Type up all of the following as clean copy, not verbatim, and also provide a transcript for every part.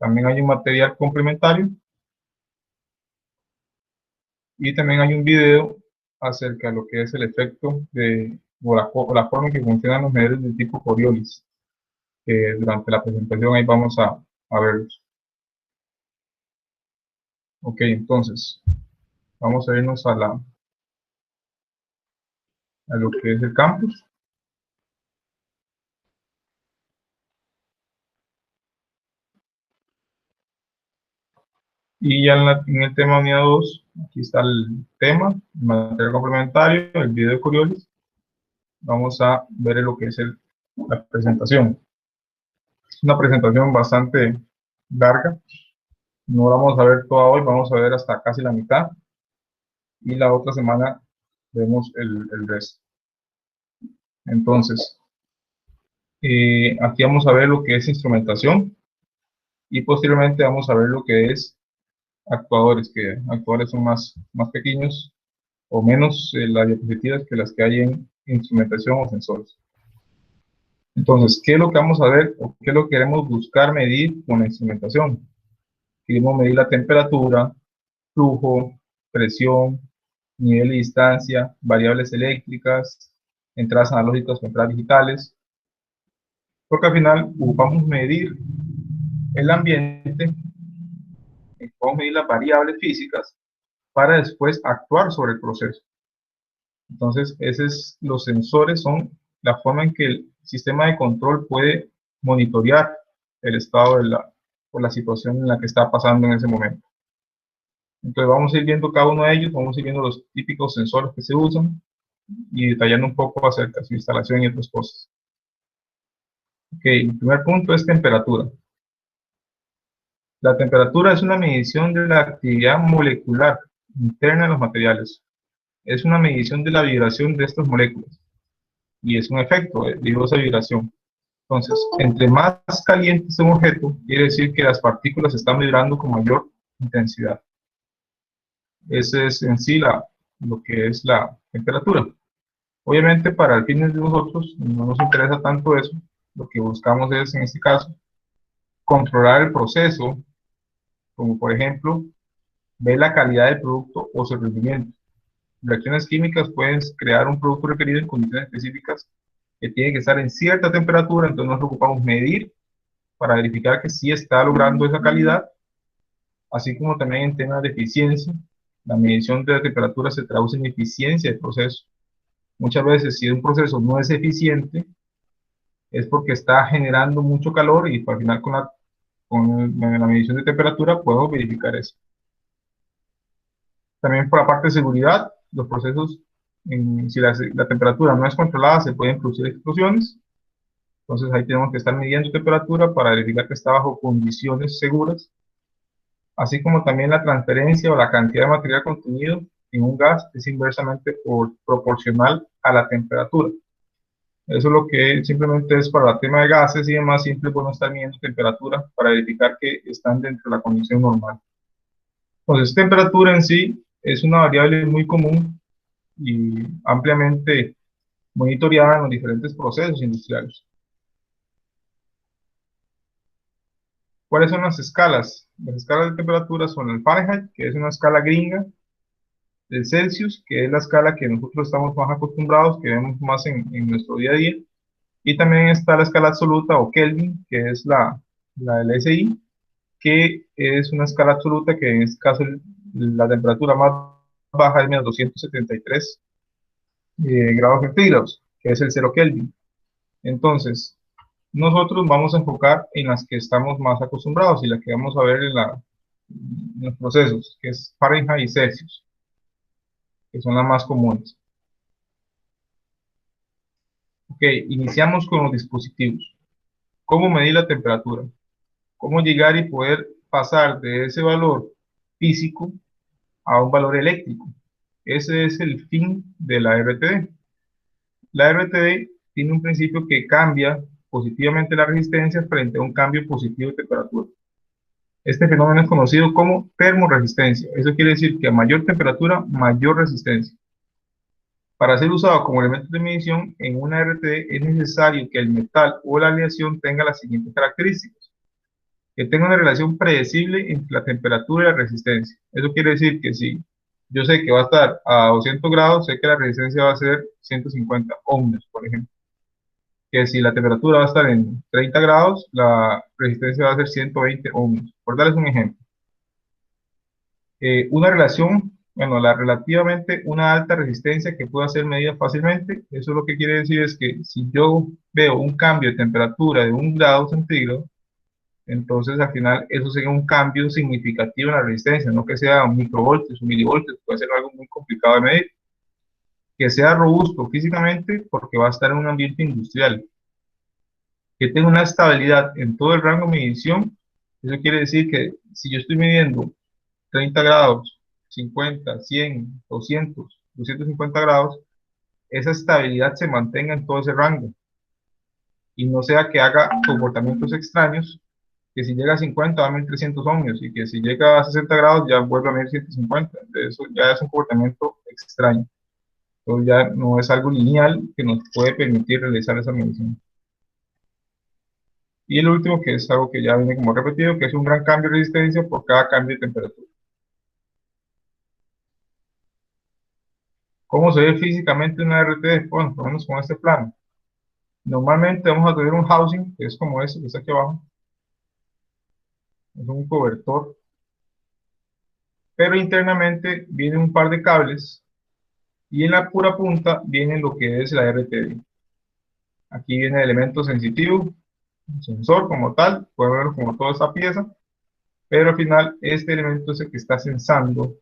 También hay un material complementario y también hay un video acerca de lo que es el efecto o la forma en que funcionan los medidores de tipo Coriolis. Durante la presentación ahí vamos a verlos. Ok, entonces vamos a irnos a lo que es el campus. Y ya en el tema unidad 2, aquí está el tema, el material complementario, el video de Coriolis. Vamos a ver lo que es la presentación. Es una presentación bastante larga. No la vamos a ver toda hoy, vamos a ver hasta casi la mitad. Y la otra semana vemos el resto. Entonces, aquí vamos a ver lo que es instrumentación. Y posteriormente vamos a ver lo que es actuadores, que actuadores son más pequeños o menos las diapositivas que las que hay en instrumentación o sensores. Entonces, ¿qué es lo que vamos a ver o qué es lo que queremos buscar medir con la instrumentación? Queremos medir la temperatura, flujo, presión, nivel de distancia, variables eléctricas, entradas analógicas o entradas digitales, porque al final vamos a medir el ambiente, vamos a medir las variables físicas para después actuar sobre el proceso. Entonces, los sensores son la forma en que el sistema de control puede monitorear el estado o la situación en la que está pasando en ese momento. Entonces, vamos a ir viendo cada uno de ellos, vamos a ir viendo los típicos sensores que se usan y detallando un poco acerca de su instalación y otras cosas. Ok, el primer punto es temperatura. La temperatura es una medición de la actividad molecular interna de los materiales. Es una medición de la vibración de estas moléculas. Y es un efecto de esa vibración. Entonces, entre más caliente es un objeto, quiere decir que las partículas están vibrando con mayor intensidad. Ese es en sí lo que es la temperatura. Obviamente, para el fines de nosotros, no nos interesa tanto eso. Lo que buscamos es, en este caso, controlar el proceso, como por ejemplo, ver la calidad del producto o su rendimiento. Reacciones químicas pueden crear un producto requerido en condiciones específicas que tiene que estar en cierta temperatura, entonces nos preocupamos medir para verificar que sí está logrando esa calidad, así como también en temas de eficiencia. La medición de la temperatura se traduce en eficiencia del proceso. Muchas veces, si un proceso no es eficiente, es porque está generando mucho calor y al final con la medición de temperatura podemos verificar eso. También por la parte de seguridad, los procesos, si la temperatura no es controlada, se pueden producir explosiones. Entonces ahí tenemos que estar midiendo temperatura para verificar que está bajo condiciones seguras, así como también la transferencia o la cantidad de material contenido en un gas es inversamente proporcional a la temperatura. Eso es lo que simplemente es para el tema de gases y demás, siempre es bueno estar midiendo temperatura para verificar que están dentro de la condición normal. Entonces, temperatura en sí es una variable muy común y ampliamente monitoreada en los diferentes procesos industriales. ¿Cuáles son las escalas? Las escalas de temperatura son el Fahrenheit, que es una escala gringa, el Celsius, que es la escala que nosotros estamos más acostumbrados, que vemos más en nuestro día a día, y también está la escala absoluta o Kelvin, que es la del SI, que es una escala absoluta que en este caso la temperatura más baja es menos 273 grados centígrados, que es el 0 Kelvin. Entonces, nosotros vamos a enfocar en las que estamos más acostumbrados y las que vamos a ver en los procesos, que es Fahrenheit y Celsius, que son las más comunes. Ok, iniciamos con los dispositivos. ¿Cómo medir la temperatura? ¿Cómo llegar y poder pasar de ese valor físico a un valor eléctrico? Ese es el fin de la RTD. La RTD tiene un principio que cambia positivamente la resistencia frente a un cambio positivo de temperatura. Este fenómeno es conocido como termorresistencia. Eso quiere decir que a mayor temperatura, mayor resistencia. Para ser usado como elemento de medición en una RTD es necesario que el metal o la aleación tenga las siguientes características. que tenga una relación predecible entre la temperatura y la resistencia. Eso quiere decir que si yo sé que va a estar a 200 grados, sé que la resistencia va a ser 150 ohmios, por ejemplo. Que si la temperatura va a estar en 30 grados, la resistencia va a ser 120 ohmios. Por darles un ejemplo. Una relación, bueno, la relativamente una alta resistencia que pueda ser medida fácilmente, eso lo que quiere decir es que si yo veo un cambio de temperatura de 1 grado centígrado, entonces al final eso sería un cambio significativo en la resistencia, no que sea microvoltios o milivoltios, puede ser algo muy complicado de medir, que sea robusto físicamente porque va a estar en un ambiente industrial, que tenga una estabilidad en todo el rango de medición. Eso quiere decir que si yo estoy midiendo 30 grados, 50, 100, 200, 250 grados, esa estabilidad se mantenga en todo ese rango y no sea que haga comportamientos extraños, que si llega a 50 va a medir 300 ohmios y que si llega a 60 grados ya vuelve a medir 150. Eso ya es un comportamiento extraño. Entonces ya no es algo lineal que nos puede permitir realizar esa medición. Y el último, que es algo que ya viene como repetido, que es un gran cambio de resistencia por cada cambio de temperatura. ¿Cómo se ve físicamente una RTD? Bueno, por lo menos con este plano. Normalmente vamos a tener un housing, que es como este, que está aquí abajo. Es un cobertor. Pero internamente viene un par de cables y en la pura punta viene lo que es la RTD. Aquí viene el elemento sensitivo, un sensor como tal, pueden verlo como toda esta pieza, pero al final este elemento es el que está sensando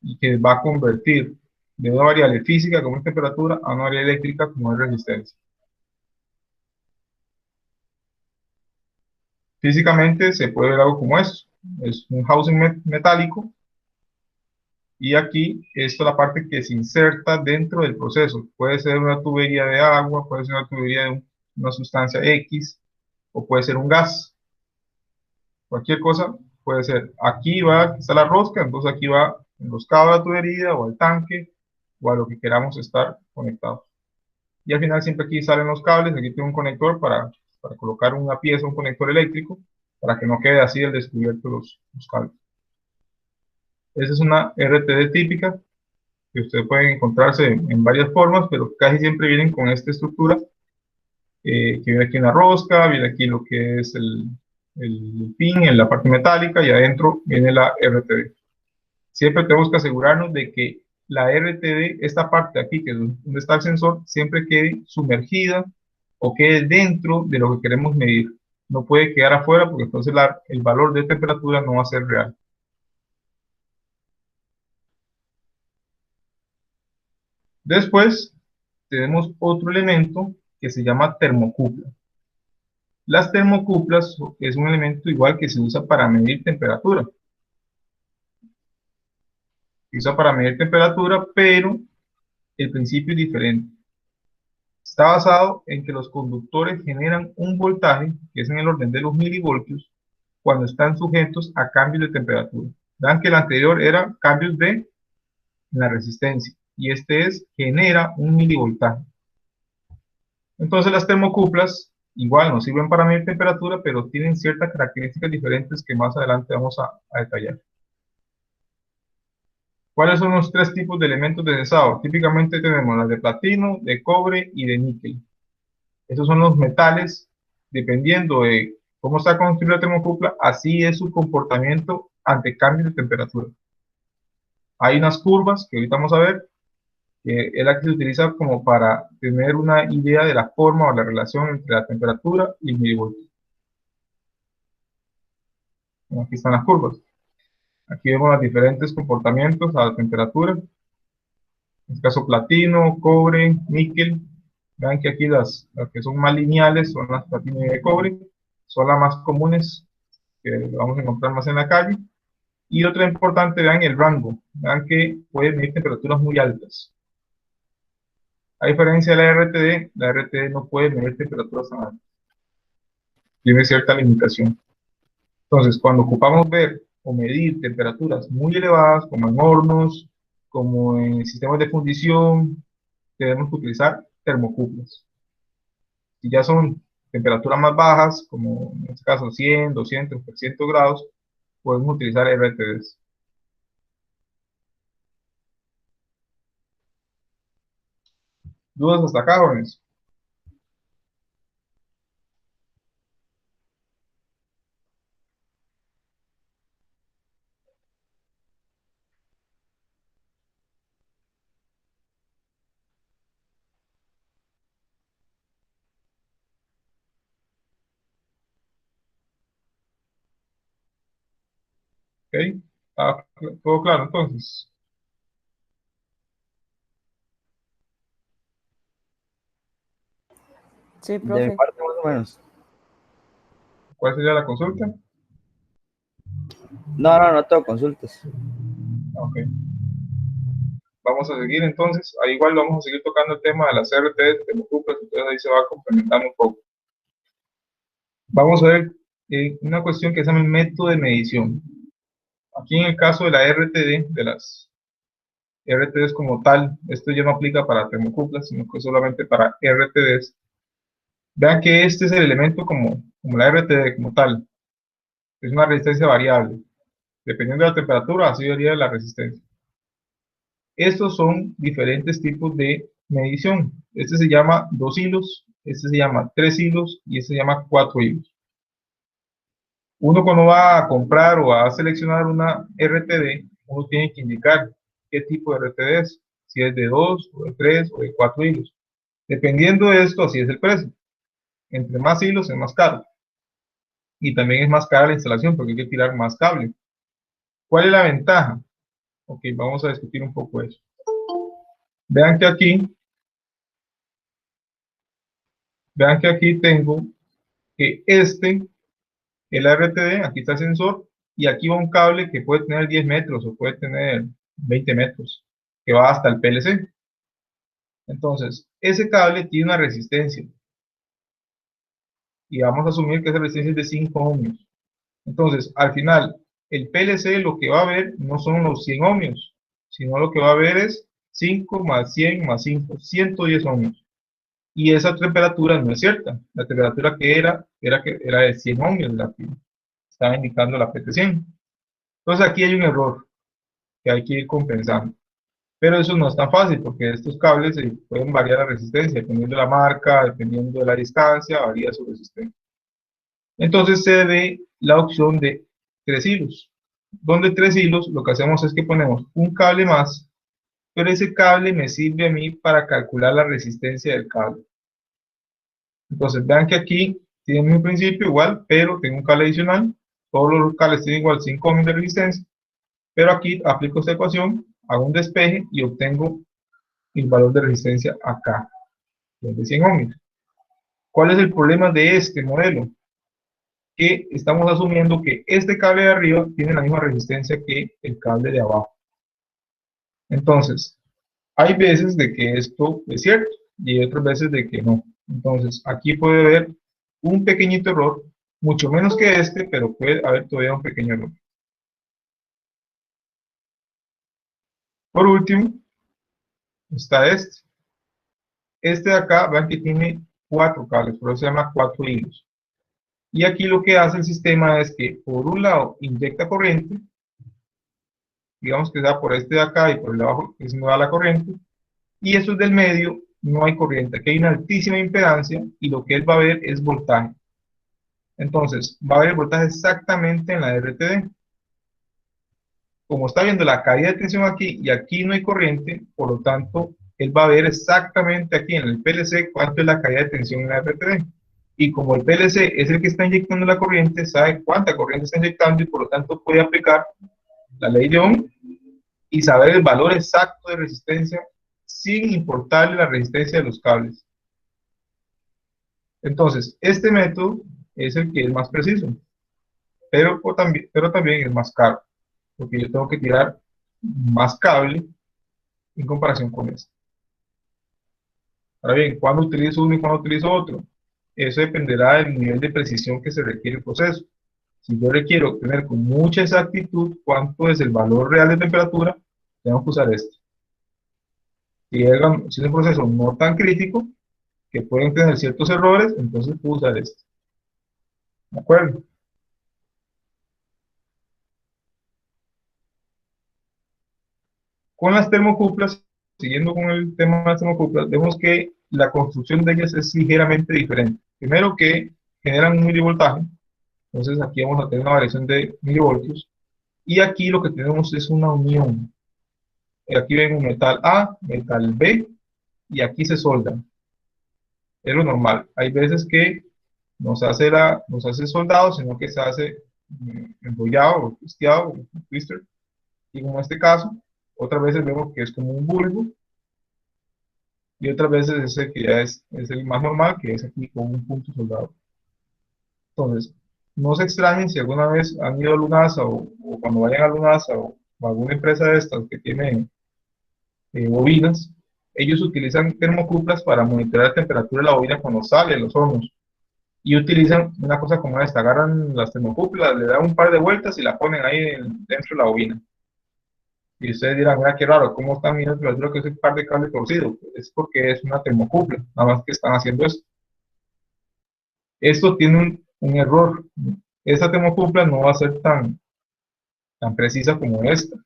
y que va a convertir de una variable física como es temperatura a una variable eléctrica como es resistencia. Físicamente se puede ver algo como esto. Es un housing metálico y aquí esto es la parte que se inserta dentro del proceso. Puede ser una tubería de agua, puede ser una tubería de una sustancia X o puede ser un gas. Cualquier cosa puede ser. Aquí está la rosca, entonces aquí va enroscado a la tubería o al tanque o a lo que queramos estar conectados. Y al final siempre aquí salen los cables, aquí tengo un conector para colocar una pieza, un conector eléctrico, para que no quede así el descubierto los cables. Esa es una RTD típica, que ustedes pueden encontrarse en varias formas, pero casi siempre vienen con esta estructura, que viene aquí en la rosca, viene aquí lo que es el pin en la parte metálica y adentro viene la RTD. Siempre tenemos que asegurarnos de que la RTD, esta parte de aquí, que es donde está el sensor, siempre quede sumergida o quede dentro de lo que queremos medir. No puede quedar afuera porque entonces el valor de temperatura no va a ser real. Después tenemos otro elemento que se llama termocupla. Las termocuplas es un elemento igual que se usa para medir temperatura. Se usa para medir temperatura, pero el principio es diferente. Está basado en que los conductores generan un voltaje, que es en el orden de los milivoltios, cuando están sujetos a cambios de temperatura. Vean que el anterior era cambios de la resistencia, y este genera un milivoltaje. Entonces las termocuplas igual nos sirven para medir temperatura, pero tienen ciertas características diferentes que más adelante vamos a detallar. ¿Cuáles son los tres tipos de elementos de cesado? Típicamente tenemos las de platino, de cobre y de níquel. Esos son los metales, dependiendo de cómo está construida la termocupla, así es su comportamiento ante cambios de temperatura. Hay unas curvas que ahorita vamos a ver, que es la que se utiliza como para tener una idea de la forma o la relación entre la temperatura y el milivoltio. Aquí están las curvas. Aquí vemos los diferentes comportamientos a la temperatura. En este caso platino, cobre, níquel. Vean que aquí las que son más lineales son las platino y de cobre. Son las más comunes que vamos a encontrar más en la calle. Y otra importante, vean el rango. Vean que puede medir temperaturas muy altas. A diferencia de la RTD no puede medir temperaturas tan altas. Tiene cierta limitación. Entonces, cuando ocupamos ver o medir temperaturas muy elevadas, como en hornos, como en sistemas de fundición, tenemos que utilizar termocuplas. Si ya son temperaturas más bajas, como en este caso 100, 200, 300 grados, podemos utilizar RTDs. ¿Dudas hasta acá, jóvenes? ¿Ok? Ah, ¿todo claro entonces? Sí, De mi profe. parte, más o menos. ¿Cuál sería la consulta? No tengo consultas. Ok. Vamos a seguir entonces. Ahí igual vamos a seguir tocando el tema de las RTDs, de los cuplas, entonces ahí se va complementando un poco. Vamos a ver una cuestión que se llama el método de medición. Aquí en el caso de la RTD, de las RTDs como tal, esto ya no aplica para termocuplas, sino que solamente para RTDs. Vean que este es el elemento como la RTD como tal. Es una resistencia variable. Dependiendo de la temperatura, así varía la resistencia. Estos son diferentes tipos de medición. Este se llama 2 hilos, este se llama 3 hilos y este se llama 4 hilos. Uno cuando va a comprar o a seleccionar una RTD, uno tiene que indicar qué tipo de RTD es, si es de 2 o de 3 o de 4 hilos. Dependiendo de esto, así es el precio. Entre más hilos es más caro. Y también es más cara la instalación porque hay que tirar más cable. ¿Cuál es la ventaja? Ok, vamos a discutir un poco eso. Vean que aquí tengo que el RTD, aquí está el sensor, y aquí va un cable que puede tener 10 metros o puede tener 20 metros, que va hasta el PLC. Entonces, ese cable tiene una resistencia, y vamos a asumir que esa resistencia es de 5 ohmios. Entonces, al final, el PLC lo que va a ver no son los 100 ohmios, sino lo que va a ver es 5 más 100 más 5, 110 ohmios. Y esa temperatura no es cierta. La temperatura que era de 100 ohmios, la que estaba indicando la PT100. Entonces aquí hay un error que hay que ir compensando. Pero eso no es tan fácil porque estos cables pueden variar la resistencia, dependiendo de la marca, dependiendo de la distancia, varía su resistencia. Entonces se ve la opción de 3 hilos. Donde 3 hilos, lo que hacemos es que ponemos un cable más, pero ese cable me sirve a mí para calcular la resistencia del cable. Entonces vean que aquí tienen un principio igual, pero tengo un cable adicional. Todos los cables tienen igual 5 ohms de resistencia, pero aquí aplico esta ecuación, hago un despeje y obtengo el valor de resistencia acá, que es de 100 ohms. ¿Cuál es el problema de este modelo? Que estamos asumiendo que este cable de arriba tiene la misma resistencia que el cable de abajo. Entonces, hay veces de que esto es cierto y hay otras veces de que no. Entonces, aquí puede haber un pequeñito error, mucho menos que este, pero puede haber todavía un pequeño error. Por último, está este. Este de acá, vean que tiene 4 cables, por eso se llama 4 hilos. Y aquí lo que hace el sistema es que, por un lado, inyecta corriente, digamos que sea por este de acá y por el de abajo, que se me va la corriente, y eso es del medio, no hay corriente. Aquí hay una altísima impedancia y lo que él va a ver es voltaje. Entonces, va a ver el voltaje exactamente en la RTD. Como está viendo la caída de tensión aquí y aquí no hay corriente, por lo tanto, él va a ver exactamente aquí en el PLC cuánto es la caída de tensión en la RTD. Y como el PLC es el que está inyectando la corriente, sabe cuánta corriente está inyectando y por lo tanto puede aplicar la ley de Ohm y saber el valor exacto de resistencia sin importarle la resistencia de los cables. Entonces, este método es el que es más preciso, pero también es más caro, porque yo tengo que tirar más cable en comparación con este. Ahora bien, ¿cuándo utilizo uno y cuándo utilizo otro? Eso dependerá del nivel de precisión que se requiere el proceso. Si yo requiero obtener con mucha exactitud cuánto es el valor real de temperatura, tengo que usar este. Si es un proceso no tan crítico, que pueden tener ciertos errores, entonces puedo usar este. ¿De acuerdo? Con las termocuplas, siguiendo con el tema de las termocuplas, vemos que la construcción de ellas es ligeramente diferente. Primero que generan un milivoltaje, entonces aquí vamos a tener una variación de milivoltios, y aquí lo que tenemos es una unión. Aquí ven un metal A, metal B, y aquí se soldan. Es lo normal. Hay veces que nos hace soldado, sino que se hace enrollado o twisteado, un twister, y como en este caso, otras veces vemos que es como un bulbo, y otras veces ese que ya es el más normal, que es aquí con un punto soldado. Entonces, no se extrañen si alguna vez han ido a Lunasa o cuando vayan a Lunasa o alguna empresa de estas que tiene bobinas, ellos utilizan termocuplas para monitorear la temperatura de la bobina cuando sale de los hornos. Y utilizan una cosa como esta, agarran las termocuplas, le dan un par de vueltas y la ponen ahí dentro de la bobina. Y ustedes dirán, mira qué raro, ¿cómo están midiendo la temperatura que es un par de cable torcido? Es porque es una termocupla, nada más que están haciendo esto. Esto tiene un error. Esta termocupla no va a ser tan precisa como esta.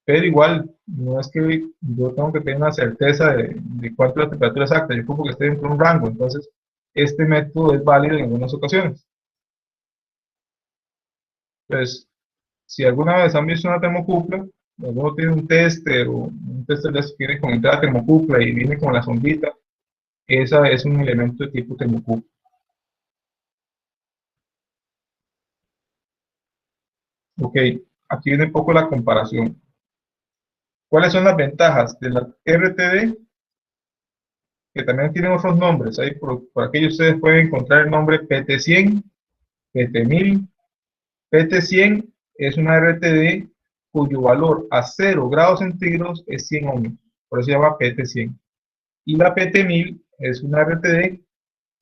Pero igual, no es que yo tengo que tener una certeza de cuánto es la temperatura exacta, yo ocupo que esté dentro de un rango, entonces este método es válido en algunas ocasiones. Entonces, si alguna vez han visto una termocupla, alguno tiene un tester o un tester de esos que viene con entrada termocupla y viene con la sondita, esa es un elemento de tipo termocupla. Ok, aquí viene un poco la comparación. ¿Cuáles son las ventajas de la RTD? Que también tienen otros nombres. Ahí por aquí ustedes pueden encontrar el nombre PT100, PT1000. PT100 es una RTD cuyo valor a 0 grados centígrados es 100 ohmios. Por eso se llama PT100. Y la PT1000 es una RTD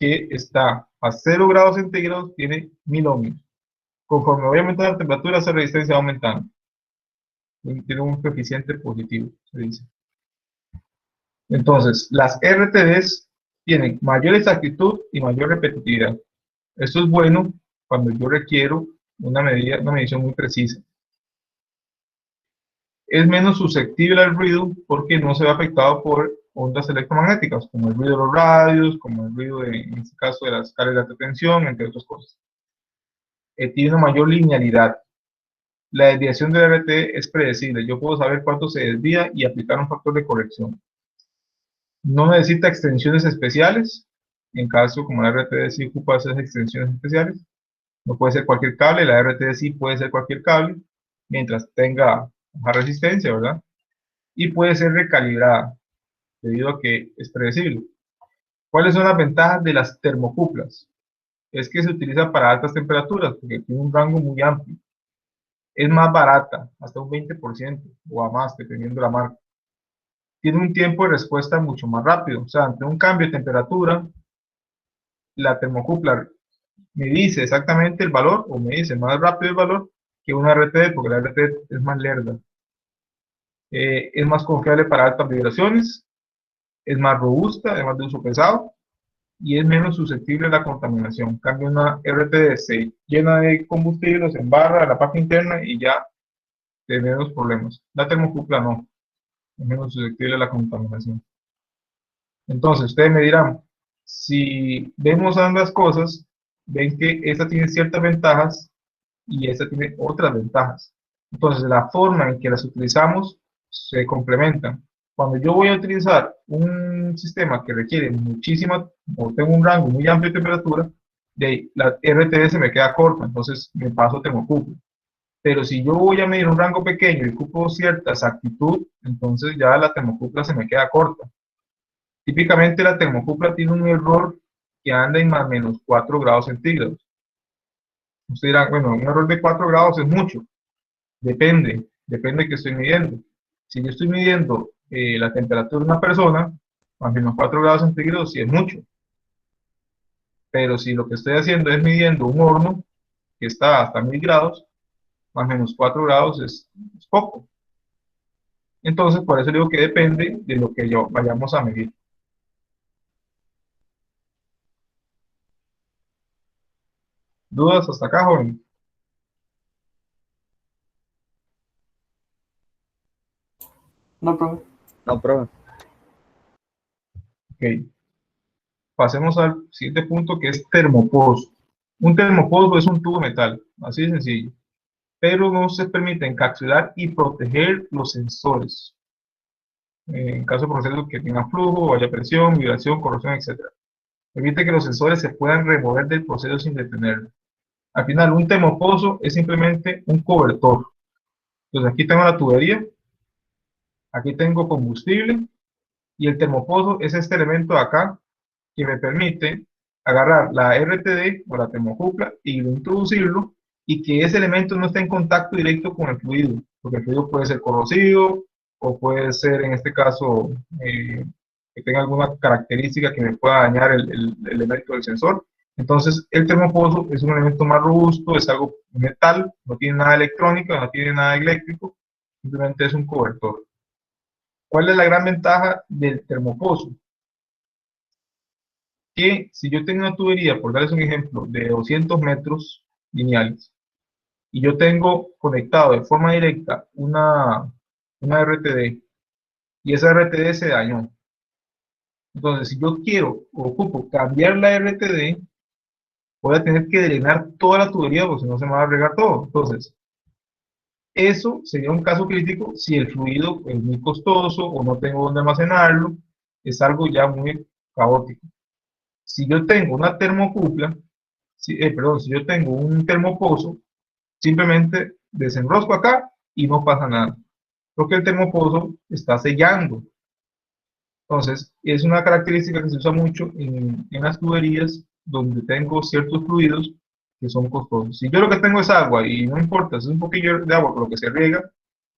que está a 0 grados centígrados, tiene 1000 ohmios. Conforme voy aumentando la temperatura, esa resistencia va aumentando. Tiene un coeficiente positivo, se dice. Entonces, las RTDs tienen mayor exactitud y mayor repetitividad. Esto es bueno cuando yo requiero una medición muy precisa. Es menos susceptible al ruido porque no se ve afectado por ondas electromagnéticas, como el ruido de los radios, como el ruido en este caso de las cargas de tensión, entre otras cosas. Tiene una mayor linealidad. La desviación del RT es predecible. Yo puedo saber cuánto se desvía y aplicar un factor de corrección. No necesita extensiones especiales. En caso como la RTD sí ocupa esas extensiones especiales. No puede ser cualquier cable. La RTD sí puede ser cualquier cable, mientras tenga baja resistencia, ¿verdad? Y puede ser recalibrada, debido a que es predecible. ¿Cuáles son las ventajas de las termocuplas? Es que se utiliza para altas temperaturas, porque tiene un rango muy amplio. Es más barata, hasta un 20% o a más, dependiendo de la marca. Tiene un tiempo de respuesta mucho más rápido. O sea, ante un cambio de temperatura, la termocupla me dice exactamente el valor, o me dice más rápido el valor, que una RTD, porque la RTD es más lerda. Es más confiable para altas vibraciones, es más robusta, además de uso pesado, y es menos susceptible a la contaminación. En cambio, una RTD se llena de combustible, se embarra a la parte interna y ya tenemos problemas. La termocupla no, es menos susceptible a la contaminación. Entonces, ustedes me dirán, si vemos ambas cosas, ven que esta tiene ciertas ventajas y esta tiene otras ventajas. Entonces, la forma en que las utilizamos se complementan. Cuando yo voy a utilizar un sistema que requiere muchísima, o tengo un rango muy amplio de temperatura, la RTS me queda corta, entonces me paso a termocupla. Pero si yo voy a medir un rango pequeño y ocupo cierta exactitud, entonces ya la termocupla se me queda corta. Típicamente la termocupla tiene un error que anda en más o menos 4 grados centígrados. Ustedes dirán, bueno, un error de 4 grados es mucho. Depende de qué estoy midiendo. Si yo estoy midiendo la temperatura de una persona, más o menos 4 grados centígrados sí es mucho. Pero si lo que estoy haciendo es midiendo un horno que está hasta 1000 grados, más o menos 4 grados es poco. Entonces, por eso digo que depende de lo que vayamos a medir. ¿Dudas hasta acá, joven? No, profe. No, profe. Ok. Pasemos al siguiente punto, que es termopozo. Un termopozo es un tubo de metal, así de sencillo, pero no se permite encapsular y proteger los sensores. En caso de procesos que tengan flujo, haya presión, vibración, corrosión, etc. Permite que los sensores se puedan remover del proceso sin detenerlo. Al final, un termopozo es simplemente un cobertor. Entonces aquí tengo la tubería, aquí tengo combustible, y el termopozo es este elemento de acá que me permite agarrar la RTD o la termocupla y introducirlo, y que ese elemento no esté en contacto directo con el fluido, porque el fluido puede ser corrosivo o puede ser, en este caso, que tenga alguna característica que me pueda dañar el elemento del sensor. Entonces, el termopozo es un elemento más robusto, es algo metal, no tiene nada electrónico, no tiene nada eléctrico, simplemente es un cobertor. ¿Cuál es la gran ventaja del termopozo? Que si yo tengo una tubería, por darles un ejemplo, de 200 metros lineales, y yo tengo conectado de forma directa una RTD, y esa RTD se dañó. Entonces, si yo quiero o ocupo cambiar la RTD, voy a tener que drenar toda la tubería, porque si no se me va a regar todo. Entonces, eso sería un caso crítico si el fluido es muy costoso o no tengo dónde almacenarlo, es algo ya muy caótico. Si yo tengo una termocupla, perdón, si yo tengo un termopozo, simplemente desenrosco acá y no pasa nada, porque el termopozo está sellando. Entonces, es una característica que se usa mucho en las tuberías donde tengo ciertos fluidos que son costosos. Si yo lo que tengo es agua y no importa, si es un poquillo de agua por lo que se riega,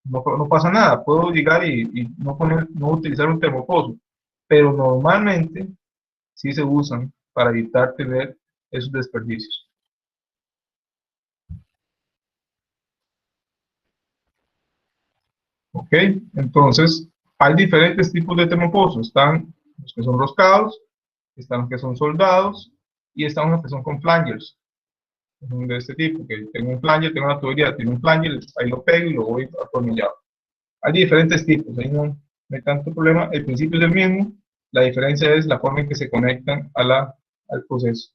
no pasa nada, puedo llegar y no utilizar un termopozo, pero normalmente sí se usan para evitar tener esos desperdicios. ¿Ok? Entonces, hay diferentes tipos de termopozos. Están los que son roscados, están los que son soldados y están los que son con flangers. De este tipo, que tengo un flanger, tengo una tubería, tiene un flanger, ahí lo pego y lo voy atornillado. Hay diferentes tipos, ahí no hay tanto problema. El principio es el mismo, la diferencia es la forma en que se conectan al proceso.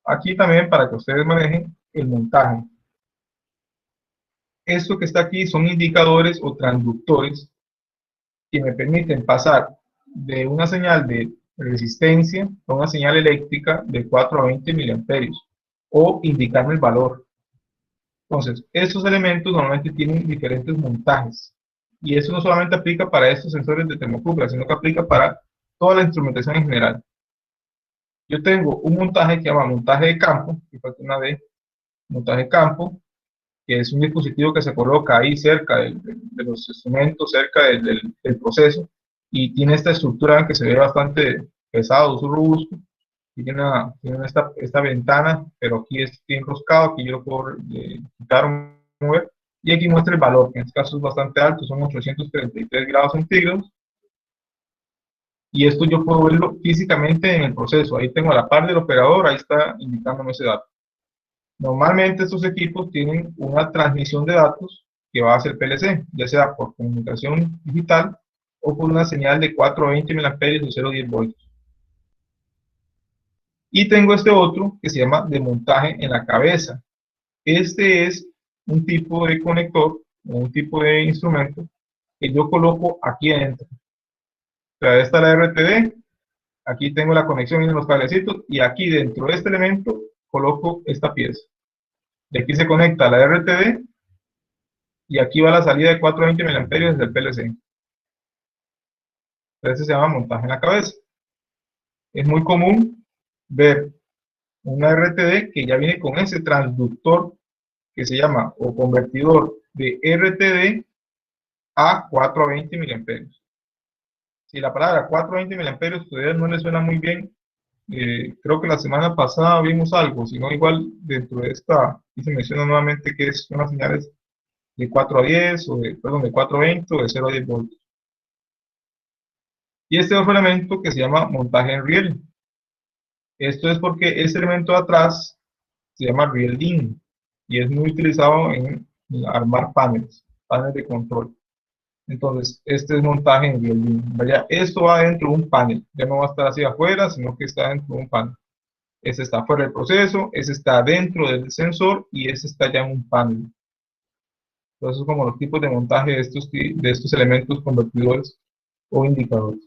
Aquí también para que ustedes manejen el montaje. Esto que está aquí son indicadores o transductores que me permiten pasar de una señal de resistencia a una señal eléctrica de 4 a 20 miliamperios o indicarme el valor. Entonces, estos elementos normalmente tienen diferentes montajes, y eso no solamente aplica para estos sensores de termocupla, sino que aplica para toda la instrumentación en general. Yo tengo un montaje que se llama montaje de campo, que falta una D, montaje de campo, que es un dispositivo que se coloca ahí cerca de los instrumentos, cerca del proceso, y tiene esta estructura que se ve bastante pesado, robusto, y tiene esta ventana, pero aquí es enroscado, aquí yo lo puedo quitar o mover, y aquí muestra el valor, que en este caso es bastante alto, son 833 grados centígrados, y esto yo puedo verlo físicamente en el proceso. Ahí tengo a la par del operador, ahí está indicándome ese dato. Normalmente estos equipos tienen una transmisión de datos que va a ser PLC, ya sea por comunicación digital o por una señal de 4 a 20 miliamperios o 0 a 10 voltios. Y tengo este otro que se llama de montaje en la cabeza. Este es un tipo de conector o un tipo de instrumento que yo coloco aquí adentro. O sea, esta es la RTD, aquí tengo la conexión en los cablecitos, y aquí dentro de este elemento coloco esta pieza. De aquí se conecta la RTD y aquí va la salida de 420 miliamperios desde el PLC. Entonces se llama montaje en la cabeza. Es muy común ver una RTD que ya viene con ese transductor que se llama o convertidor de RTD a 420 miliamperios. Si la palabra 420 miliamperios todavía no le suena muy bien, creo que la semana pasada vimos algo, si no igual dentro de esta, y se menciona nuevamente que es unas señales de 4 a 10, perdón, de 4 a 20 o de 0 a 10 voltios. Y este otro elemento que se llama montaje en riel. Esto es porque este elemento de atrás se llama rielding y es muy utilizado en armar paneles de control. Entonces, este es montaje en rielding. Vaya, esto va dentro de un panel, ya no va a estar así afuera, sino que está dentro de un panel. Ese está fuera del proceso, ese está dentro del sensor y ese está ya en un panel. Entonces, como los tipos de montaje de estos elementos convertidores o indicadores.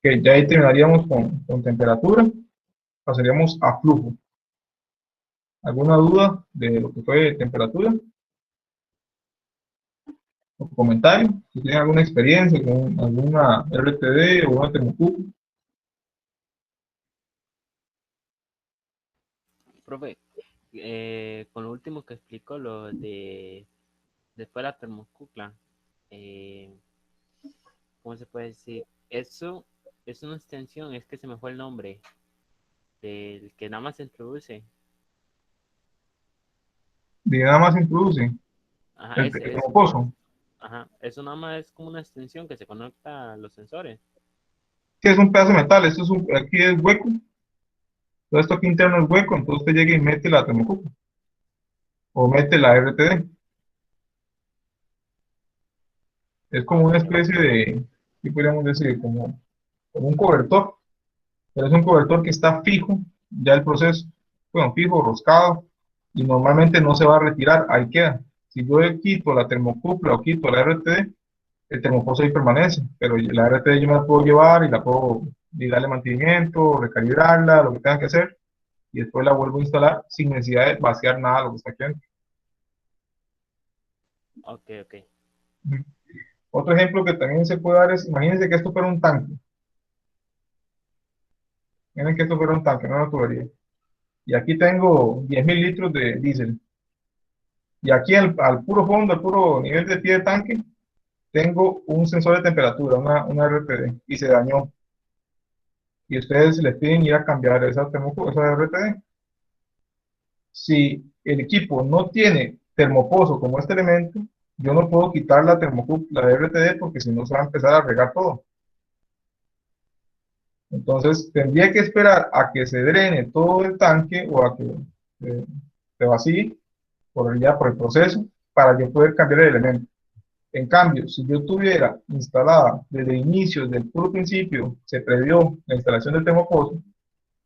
Que ya ahí terminaríamos con temperatura, pasaríamos a flujo. ¿Alguna duda de lo que fue temperatura? ¿O comentario? Si tienen alguna experiencia con alguna RTD o una termocupla. Profe, con lo último que explicó, lo de después de la termocupla, eh, ¿cómo se puede decir? Eso es una extensión, es que se me fue el nombre, del que nada más se introduce. De nada más introduce Ajá, el termopozo. ajá, eso nada más es como una extensión que se conecta a los sensores. Que es un pedazo de metal, aquí es hueco, todo esto aquí interno es hueco, entonces usted llega y mete la termocupla o mete la RTD. Es como una especie de, ¿qué podríamos decir? Como un cobertor, pero es un cobertor que está fijo ya el proceso, bueno, fijo, roscado, y normalmente no se va a retirar, ahí queda. Si yo quito la termocupla o quito la RTD, el termopozo ahí permanece, pero la RTD yo me la puedo llevar y la puedo y darle mantenimiento, recalibrarla, lo que tenga que hacer, y después la vuelvo a instalar sin necesidad de vaciar nada de lo que está aquí dentro. Ok, ok. Otro ejemplo que también se puede dar es, imagínense que esto fuera un tanque. Miren que esto fuera un tanque, no una tubería. Y aquí tengo 10.000 litros de diésel. Y aquí al puro fondo, al puro nivel de pie de tanque, tengo un sensor de temperatura, una RTD, y se dañó. Y ustedes les piden ir a cambiar esa RTD. Si el equipo no tiene termopozo como este elemento, yo no puedo quitar la RTD porque si no se va a empezar a regar todo. Entonces tendría que esperar a que se drene todo el tanque o a que se vacíe por el proceso para yo poder cambiar el elemento. En cambio, si yo tuviera instalada desde inicios, del puro principio, se previó la instalación del termopozo,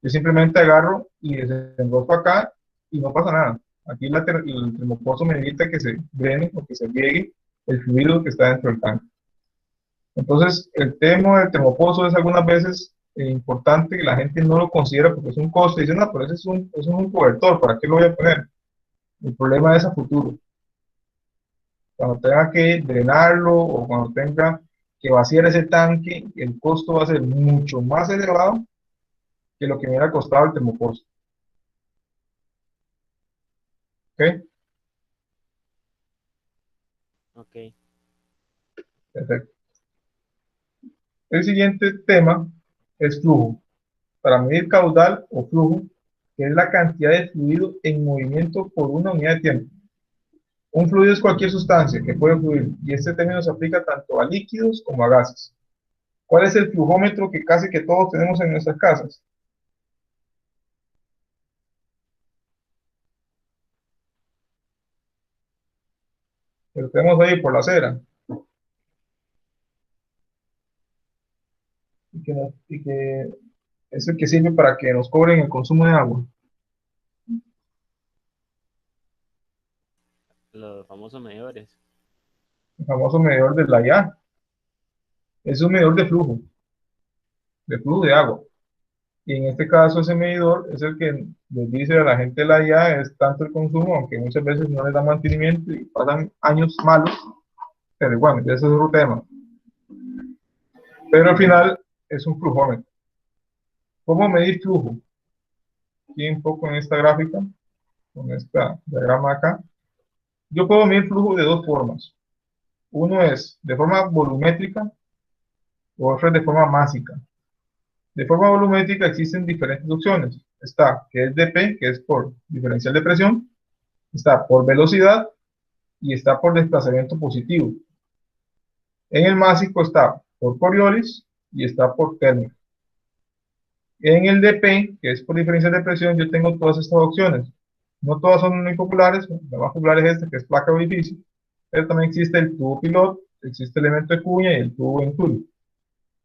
yo simplemente agarro y desenrosco acá y no pasa nada. Aquí el termopozo me evita que se drene o que se riegue el fluido que está dentro del tanque. Entonces, el tema del termopozo es algunas veces importante que la gente no lo considera porque es un costo. Dicen, no, pero ese es un cobertor, ¿para qué lo voy a poner? El problema es a futuro. Cuando tenga que drenarlo o cuando tenga que vaciar ese tanque, el costo va a ser mucho más elevado que lo que me hubiera costado el termopozo. ¿Ok? Ok. Perfecto. El siguiente tema es flujo. Para medir caudal o flujo, que es la cantidad de fluido en movimiento por una unidad de tiempo. Un fluido es cualquier sustancia que puede fluir, y este término se aplica tanto a líquidos como a gases. ¿Cuál es el flujómetro que casi que todos tenemos en nuestras casas? Lo tenemos ahí por la acera. Y que es el que sirve para que nos cobren el consumo de agua. Los famosos medidores. El famoso medidor de la IA. Es un medidor de flujo de agua. Y en este caso ese medidor es el que les dice a la gente de la IA es tanto el consumo, aunque muchas veces no les da mantenimiento y pasan años malos, pero bueno, ese es otro tema. Pero al final es un flujómetro. ¿Cómo medir flujo? Aquí un poco en esta gráfica, con esta diagrama acá. Yo puedo medir flujo de dos formas. Uno es de forma volumétrica o otro es de forma másica. De forma volumétrica existen diferentes opciones. Está que es dP, que es por diferencial de presión, está por velocidad y está por desplazamiento positivo. En el másico está por Coriolis y está por térmica. En el DP, que es por diferencia de presión, yo tengo todas estas opciones. No todas son muy populares, la más popular es esta, que es placa o edificio, pero también existe el tubo pilot, existe el elemento de cuña y el tubo Venturi.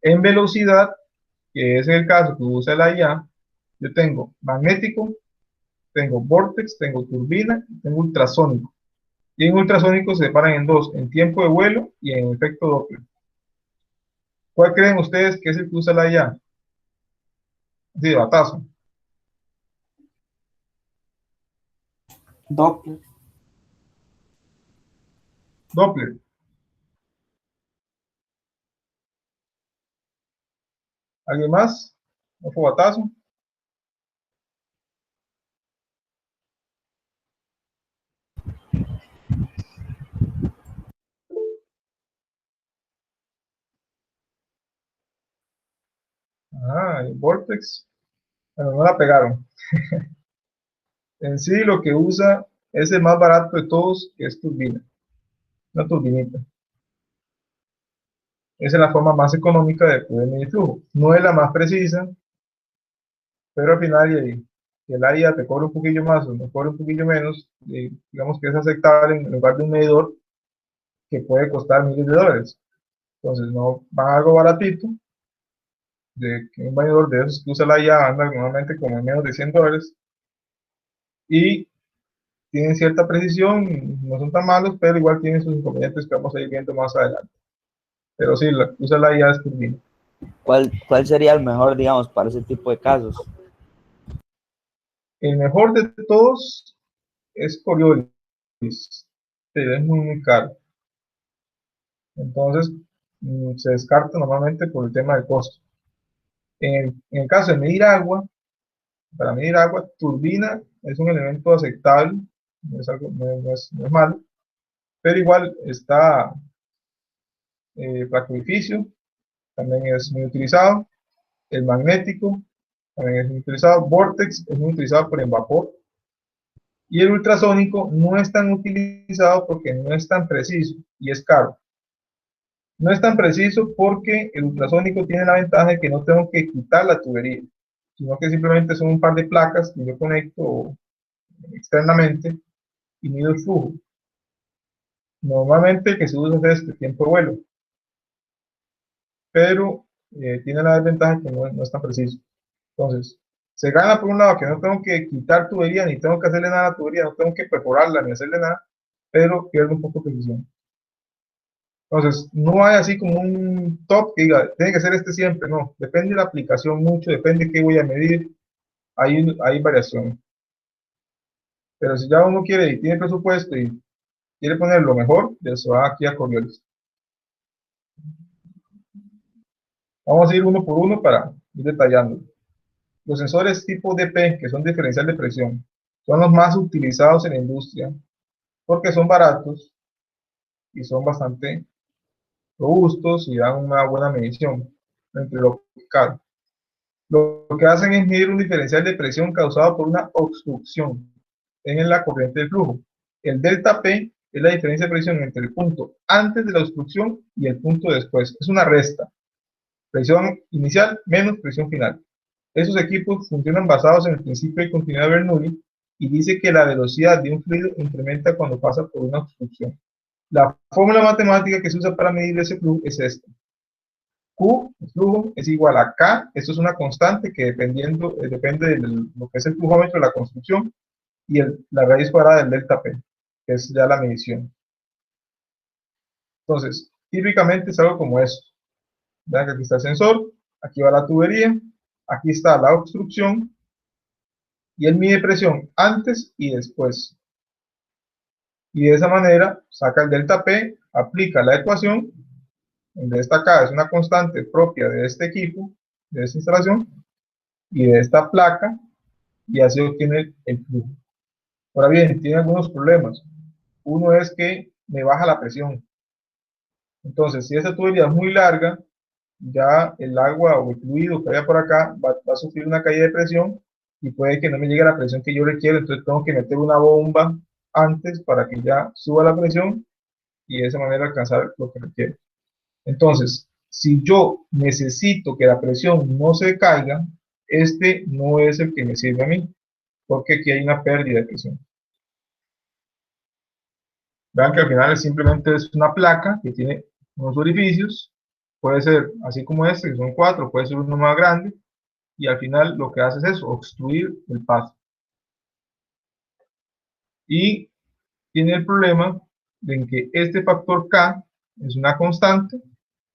En velocidad, que es el caso que usa la IA, yo tengo magnético, tengo vortex, tengo turbina, tengo ultrasónico. Y en ultrasónico se separan en dos, en tiempo de vuelo y en efecto Doppler. ¿Cuál creen ustedes que es el que usa la IA? Sí, de batazo. Doppler. Doppler. ¿Alguien más? ¿No fue batazo? Ah, el vortex. Bueno, no la pegaron. En sí lo que usa es el más barato de todos, que es turbina. Una turbinita. Esa es la forma más económica de poder medir flujo. No es la más precisa, pero al final, que el área te cobre un poquillo más o te cobre un poquillo menos, digamos que es aceptable en lugar de un medidor que puede costar miles de dólares. Entonces, no van a algo baratito, de que un medidor de esos que usa la IA anda normalmente como en menos de $100, y tienen cierta precisión, no son tan malos, pero igual tienen sus inconvenientes que vamos a ir viendo más adelante. Pero sí, usa la IA es turbina. ¿Cuál sería el mejor, digamos, para ese tipo de casos? El mejor de todos es Coriolis, pero es muy, muy caro. Entonces, se descarta normalmente por el tema del costo. En el caso de medir agua, para medir agua, turbina es un elemento aceptable, no es, algo, no es malo, pero igual está placoedificio, también es muy utilizado, el magnético también es muy utilizado, vortex es muy utilizado por el vapor, y el ultrasónico no es tan utilizado porque no es tan preciso y es caro. No es tan preciso porque el ultrasónico tiene la ventaja de que no tengo que quitar la tubería, sino que simplemente son un par de placas que yo conecto externamente y mido el flujo. Normalmente el que se usa es este tiempo de vuelo, pero tiene la desventaja que no es tan preciso. Entonces, se gana por un lado que no tengo que quitar tubería, ni tengo que hacerle nada a la tubería, no tengo que perforarla, ni hacerle nada, pero pierdo un poco de precisión. Entonces, no hay así como un top que diga, tiene que ser este siempre, no. Depende de la aplicación mucho, depende de qué voy a medir, hay variación. Pero si ya uno quiere y tiene presupuesto y quiere poner lo mejor, ya se va aquí a Coriolis. Vamos a ir uno por uno para ir detallando. Los sensores tipo DP, que son diferencial de presión, son los más utilizados en la industria porque son baratos y son bastante robustos y dan una buena medición entre lo caro. Lo que hacen es medir un diferencial de presión causado por una obstrucción en la corriente del flujo. El delta P es la diferencia de presión entre el punto antes de la obstrucción y el punto después. Es una resta. Presión inicial menos presión final. Esos equipos funcionan basados en el principio de continuidad de Bernoulli y dice que la velocidad de un fluido incrementa cuando pasa por una obstrucción. La fórmula matemática que se usa para medir ese flujo es esta. Q, el flujo, es igual a K, esto es una constante que depende de lo que es el flujómetro de la construcción, y la raíz cuadrada del delta P, que es ya la medición. Entonces, típicamente es algo como eso. Vean que aquí está el sensor, aquí va la tubería, aquí está la obstrucción, y él mide presión antes y después. Y de esa manera saca el delta P, aplica la ecuación, donde esta K es una constante propia de este equipo, de esta instalación, y de esta placa, y así obtiene el flujo. Ahora bien, tiene algunos problemas. Uno es que me baja la presión. Entonces, si esta tubería es muy larga, ya el agua o el fluido que haya por acá va a sufrir una caída de presión y puede que no me llegue a la presión que yo requiero, entonces tengo que meter una bomba antes para que ya suba la presión y de esa manera alcanzar lo que requiero. Entonces, si yo necesito que la presión no se caiga, este no es el que me sirve a mí, porque aquí hay una pérdida de presión. Vean que al final simplemente es una placa que tiene unos orificios, puede ser así como este, que son 4, puede ser uno más grande, y al final lo que hace es eso, obstruir el paso. Y tiene el problema de en que este factor K es una constante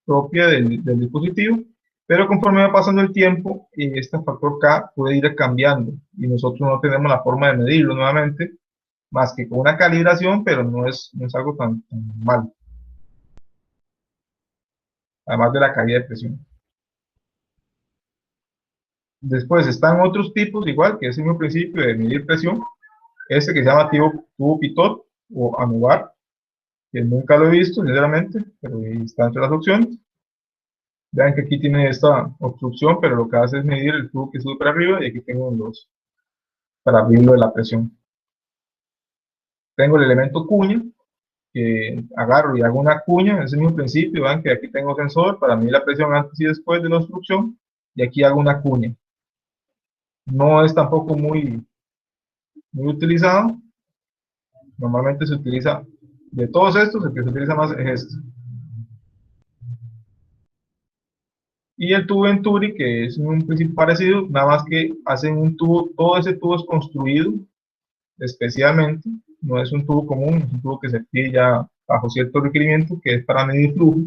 propia del dispositivo, pero conforme va pasando el tiempo, este factor K puede ir cambiando, y nosotros no tenemos la forma de medirlo nuevamente, más que con una calibración, pero no es algo tan normal. Además de la caída de presión. Después están otros tipos, igual que es el mismo principio de medir presión, este que se llama tubo Pitot o anular, que nunca lo he visto, sinceramente, pero está entre las opciones. Vean que aquí tiene esta obstrucción, pero lo que hace es medir el tubo que sube para arriba, y aquí tengo los para abrirlo de la presión. Tengo el elemento cuña, que agarro y hago una cuña, es el mismo principio, vean que aquí tengo sensor para medir la presión antes y después de la obstrucción, y aquí hago una cuña. No es tampoco muy utilizado, normalmente se utiliza, de todos estos, el que se utiliza más es este. Y el tubo Venturi, que es un principio parecido, nada más que hacen un tubo, todo ese tubo es construido especialmente, no es un tubo común, es un tubo que se pide ya bajo cierto requerimiento, que es para medir flujo.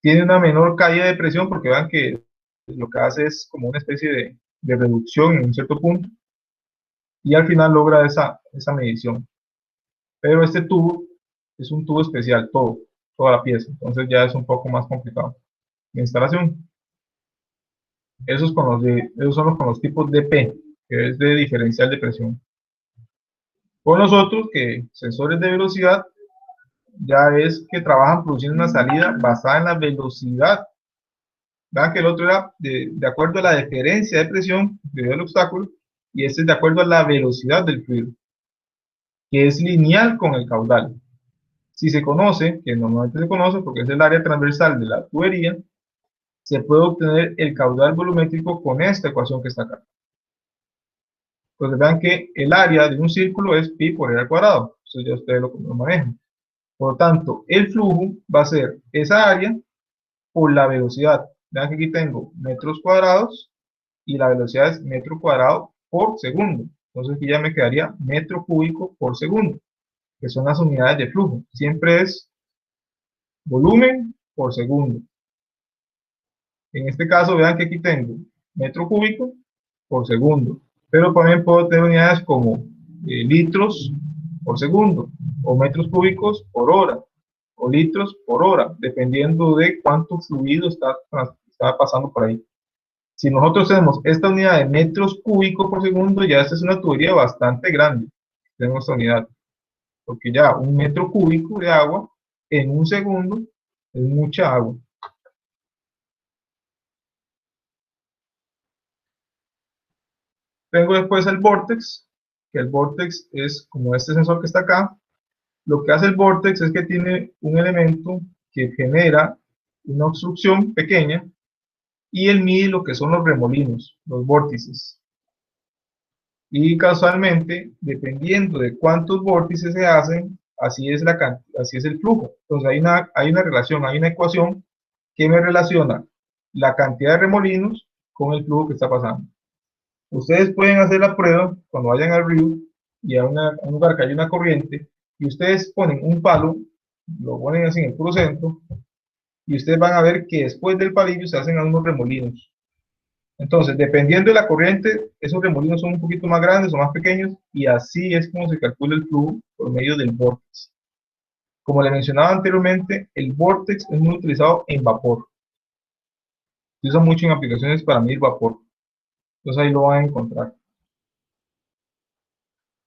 Tiene una menor caída de presión, porque vean que lo que hace es como una especie de reducción en un cierto punto, y al final logra esa medición. Pero este tubo es un tubo especial, toda la pieza, entonces ya es un poco más complicado la instalación. Esos son con los tipos DP, que es de diferencial de presión. Con los otros, que sensores de velocidad, ya es que trabajan produciendo una salida basada en la velocidad. Vean que el otro era de acuerdo a la diferencia de presión debido al obstáculo, y este es de acuerdo a la velocidad del fluido, que es lineal con el caudal. Si se conoce, que normalmente se conoce porque es el área transversal de la tubería, se puede obtener el caudal volumétrico con esta ecuación que está acá. Entonces vean que el área de un círculo es pi por r al cuadrado. Eso ya ustedes lo manejan. Por lo tanto, el flujo va a ser esa área por la velocidad. Vean que aquí tengo metros cuadrados y la velocidad es metro cuadrado por segundo. Entonces aquí ya me quedaría metro cúbico por segundo, que son las unidades de flujo. Siempre es volumen por segundo. En este caso, vean que aquí tengo metro cúbico por segundo, pero también puedo tener unidades como litros por segundo, o metros cúbicos por hora, o litros por hora, dependiendo de cuánto fluido está pasando por ahí. Si nosotros tenemos esta unidad de metros cúbicos por segundo, ya esta es una tubería bastante grande, tenemos esta unidad, porque ya un metro cúbico de agua en un segundo es mucha agua. Tengo después el vortex, que el vortex es como este sensor que está acá. Lo que hace el vortex es que tiene un elemento que genera una obstrucción pequeña, y él mide lo que son los remolinos, los vórtices. Y casualmente, dependiendo de cuántos vórtices se hacen, así es el flujo. Entonces hay una relación, hay una ecuación que me relaciona la cantidad de remolinos con el flujo que está pasando. Ustedes pueden hacer la prueba cuando vayan al río y a un lugar que hay una corriente, y ustedes ponen un palo, lo ponen así en el puro centro, y ustedes van a ver que después del palillo se hacen algunos remolinos. Entonces, dependiendo de la corriente, esos remolinos son un poquito más grandes o más pequeños, y así es como se calcula el flujo por medio del vórtex. Como le mencionaba anteriormente, el vórtex es muy utilizado en vapor. Se usa mucho en aplicaciones para medir vapor. Entonces ahí lo van a encontrar.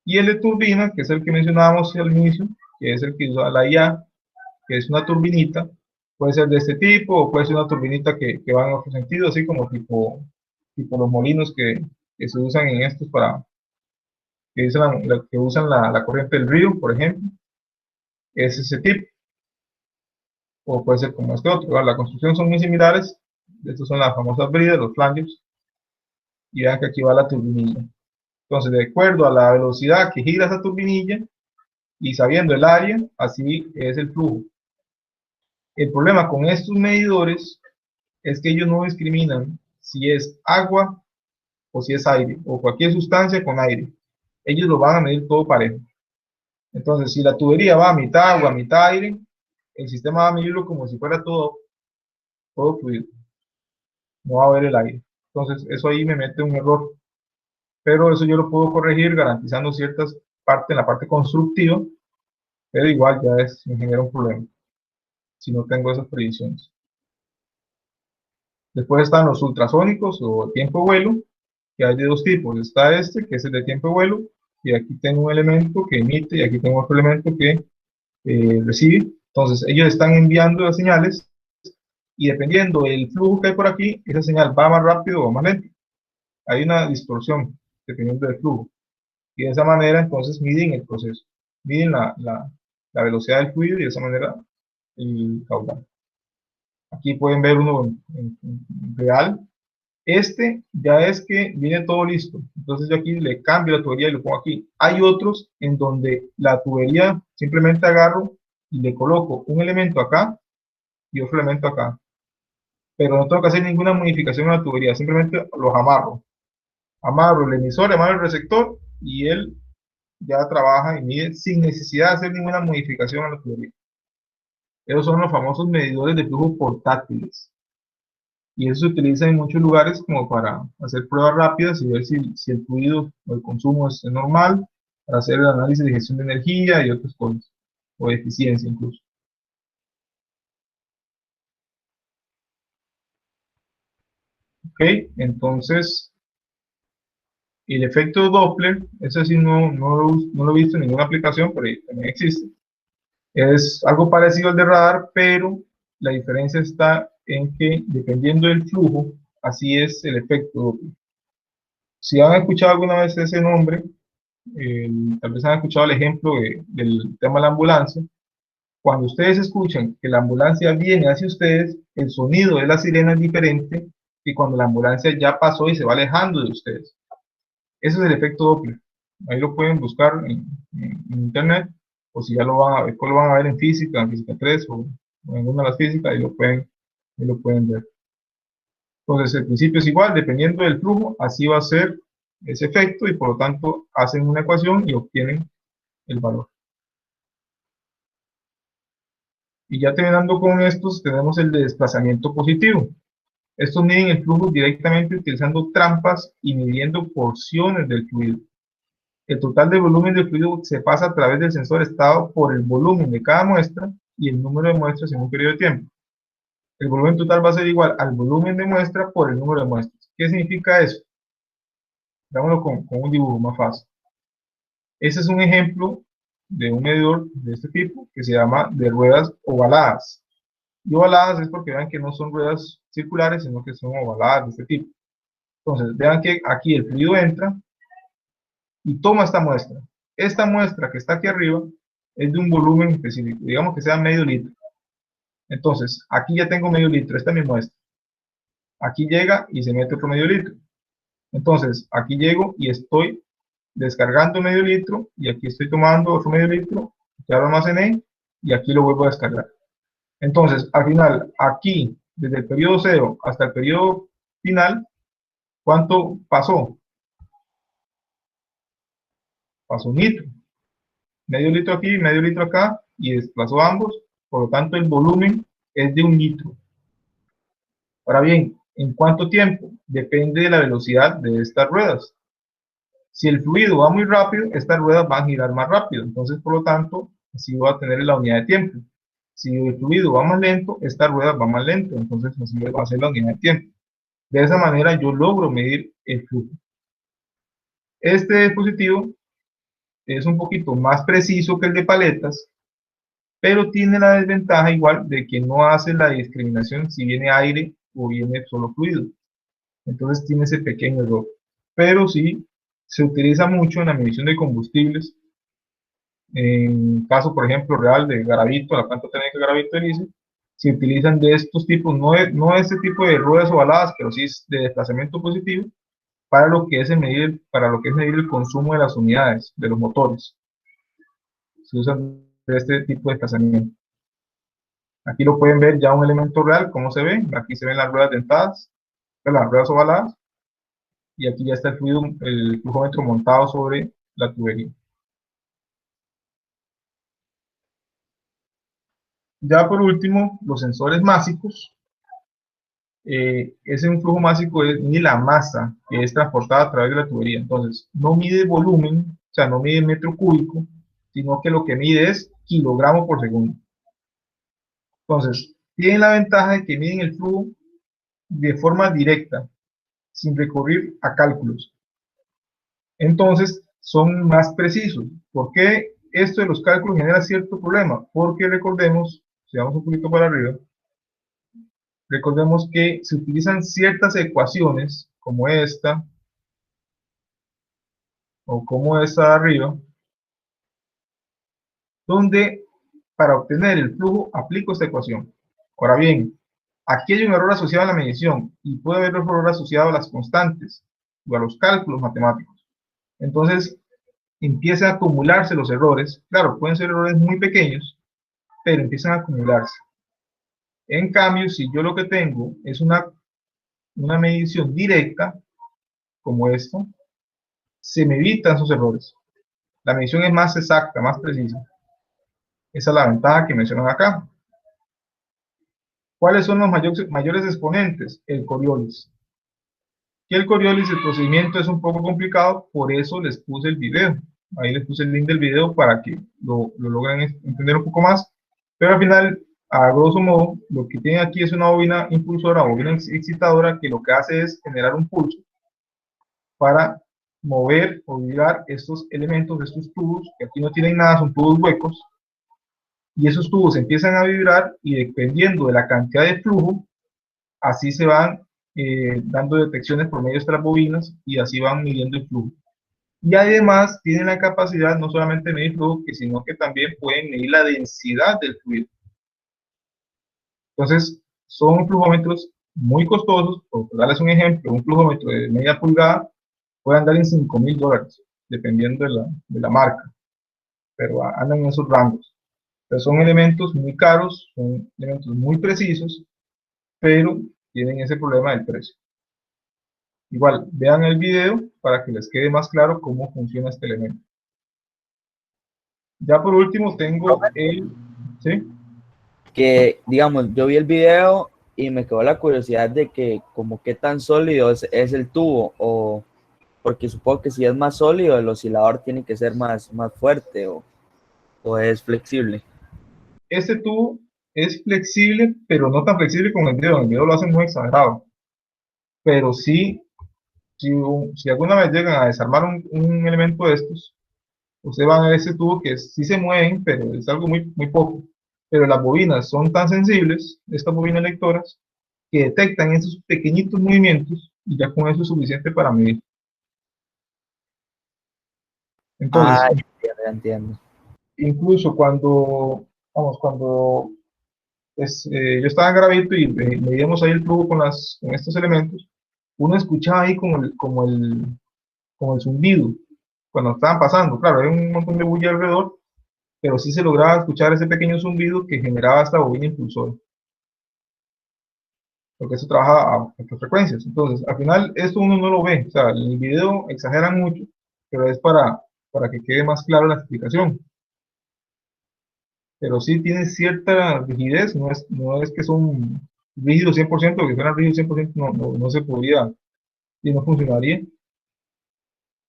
Y el de turbina, que es el que mencionábamos al inicio, que es el que usa la IA, que es una turbinita, puede ser de este tipo, o puede ser una turbinita que va en otro sentido, así como tipo los molinos que se usan en estos que usan la corriente del río, por ejemplo, es ese tipo. o puede ser como este otro, ¿verdad? La construcción son muy similares. Estas son las famosas bridas, los flangers, y vean que aquí va la turbinilla. Entonces, de acuerdo a la velocidad que gira esa turbinilla y sabiendo el área, así es el flujo. El problema con estos medidores es que ellos no discriminan si es agua o si es aire, o cualquier sustancia con aire. Ellos lo van a medir todo parejo. Entonces, si la tubería va a mitad agua, a mitad aire, el sistema va a medirlo como si fuera todo fluido. No va a haber el aire. Entonces, eso ahí me mete un error. Pero eso yo lo puedo corregir garantizando ciertas partes en la parte constructiva, pero igual me genera un problema si no tengo esas predicciones. Después están los ultrasónicos o tiempo vuelo, que hay de dos tipos. Está este, que es el de tiempo vuelo, y aquí tengo un elemento que emite y aquí tengo otro elemento que recibe. Entonces, ellos están enviando las señales y dependiendo del flujo que hay por aquí, esa señal va más rápido o más lento. Hay una distorsión dependiendo del flujo. Y de esa manera, entonces, miden el proceso. Miden la velocidad del fluido y de esa manera el caudal. Aquí pueden ver uno en real. Este ya es que viene todo listo. Entonces yo aquí le cambio la tubería y lo pongo aquí. Hay otros en donde la tubería simplemente agarro y le coloco un elemento acá y otro elemento acá. Pero no tengo que hacer ninguna modificación a la tubería, simplemente los amarro. Amarro el emisor, amarro el receptor y él ya trabaja y mide sin necesidad de hacer ninguna modificación a la tubería. Esos son los famosos medidores de flujo portátiles. Y eso se utiliza en muchos lugares como para hacer pruebas rápidas y ver si el fluido o el consumo es normal, para hacer el análisis de gestión de energía y otras cosas, o de eficiencia incluso. Ok, entonces el efecto Doppler, ese sí no lo he visto en ninguna aplicación, pero también existe. Es algo parecido al de radar, pero la diferencia está en que dependiendo del flujo, así es el efecto Doppler. Si han escuchado alguna vez ese nombre, tal vez han escuchado el ejemplo del tema de la ambulancia. Cuando ustedes escuchan que la ambulancia viene hacia ustedes, el sonido de la sirena es diferente que cuando la ambulancia ya pasó y se va alejando de ustedes. Ese es el efecto Doppler. Ahí lo pueden buscar en internet, o si ya lo van a ver, lo van a ver en física 3 o en alguna de las físicas, ahí lo pueden ver. Entonces el principio es igual, dependiendo del flujo, así va a ser ese efecto y por lo tanto hacen una ecuación y obtienen el valor. Y ya terminando con estos, tenemos el de desplazamiento positivo. Estos miden el flujo directamente utilizando trampas y midiendo porciones del fluido. El total de volumen del fluido se pasa a través del sensor estado por el volumen de cada muestra y el número de muestras en un periodo de tiempo. El volumen total va a ser igual al volumen de muestra por el número de muestras. ¿Qué significa eso? Veámoslo con un dibujo más fácil. Ese es un ejemplo de un medidor de este tipo que se llama de ruedas ovaladas. Y ovaladas es porque vean que no son ruedas circulares, sino que son ovaladas de este tipo. Entonces, vean que aquí el fluido entra y toma esta muestra. Esta muestra que está aquí arriba es de un volumen específico, digamos que sea medio litro. Entonces, aquí ya tengo medio litro, esta es mi muestra. Aquí llega y se mete otro medio litro. Entonces, aquí llego y estoy descargando medio litro y aquí estoy tomando otro medio litro, ya lo almacené y aquí lo vuelvo a descargar. Entonces, al final, aquí, desde el periodo 0 hasta el periodo final, ¿cuánto pasó? Pasó un litro. Medio litro aquí, medio litro acá, y desplazó ambos, por lo tanto el volumen es de 1 litro. Ahora bien, ¿en cuánto tiempo? Depende de la velocidad de estas ruedas. Si el fluido va muy rápido, estas ruedas van a girar más rápido, entonces por lo tanto, así va a tener la unidad de tiempo. Si el fluido va más lento, esta rueda va más lento, entonces así va a ser la unidad de tiempo. De esa manera yo logro medir el flujo. Este dispositivo es un poquito más preciso que el de paletas, pero tiene la desventaja igual de que no hace la discriminación si viene aire o viene solo fluido. Entonces tiene ese pequeño error. Pero sí se utiliza mucho en la medición de combustibles. En caso, por ejemplo, real de Garavito, la planta técnica Garavito Elice, se utilizan de estos tipos, no este tipo de ruedas ovaladas, pero sí de desplazamiento positivo, para lo que es medir el consumo de las unidades, de los motores. Se usan de este tipo de desplazamiento. Aquí lo pueden ver ya un elemento real, cómo se ve. Aquí se ven las ruedas dentadas, las ruedas ovaladas, y aquí ya está el flujómetro montado sobre la tubería. Ya por último, los sensores másicos. Ese flujo másico mide la masa que es transportada a través de la tubería. Entonces, no mide volumen, o sea, no mide metro cúbico, sino que lo que mide es kilogramo por segundo. Entonces, tienen la ventaja de que miden el flujo de forma directa, sin recurrir a cálculos. Entonces, son más precisos. ¿Por qué esto de los cálculos genera cierto problema? Porque recordemos, si vamos un poquito para arriba, recordemos que se utilizan ciertas ecuaciones, como esta, o como esta de arriba, donde para obtener el flujo aplico esta ecuación. Ahora bien, aquí hay un error asociado a la medición, y puede haber un error asociado a las constantes, o a los cálculos matemáticos. Entonces, empiezan a acumularse los errores. Claro, pueden ser errores muy pequeños, pero empiezan a acumularse. En cambio, si yo lo que tengo es una medición directa, como esto, se me evitan esos errores. La medición es más exacta, más precisa. Esa es la ventaja que mencionan acá. ¿Cuáles son los mayores exponentes? El Coriolis. Y el Coriolis, el procedimiento es un poco complicado, por eso les puse el video. Ahí les puse el link del video para que lo logren entender un poco más. Pero al final, a grosso modo, lo que tienen aquí es una bobina impulsora, bobina excitadora, que lo que hace es generar un pulso para mover o vibrar estos elementos, estos tubos, que aquí no tienen nada, son tubos huecos, y esos tubos empiezan a vibrar, y dependiendo de la cantidad de flujo, así se van dando detecciones por medio de estas bobinas, y así van midiendo el flujo. Y además tienen la capacidad no solamente de medir flujo, sino que también pueden medir la densidad del fluido. Entonces, son flujómetros muy costosos. Por darles un ejemplo, un flujómetro de media pulgada puede andar en $5,000, dependiendo de la marca, pero andan en esos rangos. Entonces, son elementos muy caros, son elementos muy precisos, pero tienen ese problema del precio. Igual, vean el video para que les quede más claro cómo funciona este elemento. Ya por último tengo ¿sí? Que, digamos, yo vi el video y me quedó la curiosidad de que como qué tan sólido es el tubo, o porque supongo que si es más sólido el oscilador tiene que ser más fuerte, o es flexible. Este tubo es flexible, pero no tan flexible como el video. En el video lo hacen muy exagerado. Pero sí, si alguna vez llegan a desarmar un elemento de estos, ustedes van a ver ese tubo que sí se mueven, pero es algo muy, muy poco. Pero las bobinas son tan sensibles, estas bobinas lectoras, que detectan esos pequeñitos movimientos, y ya con eso es suficiente para medir. Entonces, Ya entiendo. incluso cuando yo estaba en Gravito y medíamos ahí el flujo con estos elementos, uno escuchaba ahí como el zumbido cuando estaban pasando. Claro, hay un montón de bulla alrededor, pero sí se lograba escuchar ese pequeño zumbido que generaba esta bobina impulsora, porque eso trabaja a altas frecuencias. Entonces, al final, esto uno no lo ve. O sea, en el video exageran mucho, pero es para que quede más clara la explicación. Pero sí tiene cierta rigidez, no es que son rígidos 100%, que fueran rígidos 100% no se podría y no funcionaría,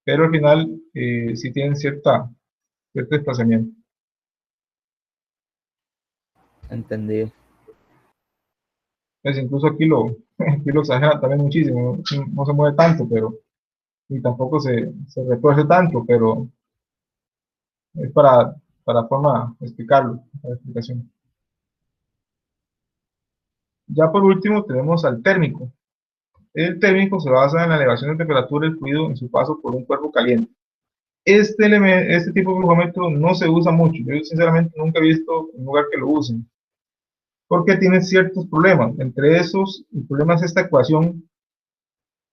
pero al final sí tienen cierto desplazamiento. Entendido. Pues incluso aquí aquí lo exageran también muchísimo, no se mueve tanto, pero y tampoco se retuerce tanto, pero es para forma de explicarlo, la explicación. Ya por último tenemos al térmico. El térmico se basa en la elevación de temperatura del fluido en su paso por un cuerpo caliente. Este tipo de flujómetro no se usa mucho. Yo sinceramente nunca he visto un lugar que lo usen, porque tiene ciertos problemas. Entre esos, el problema es esta ecuación,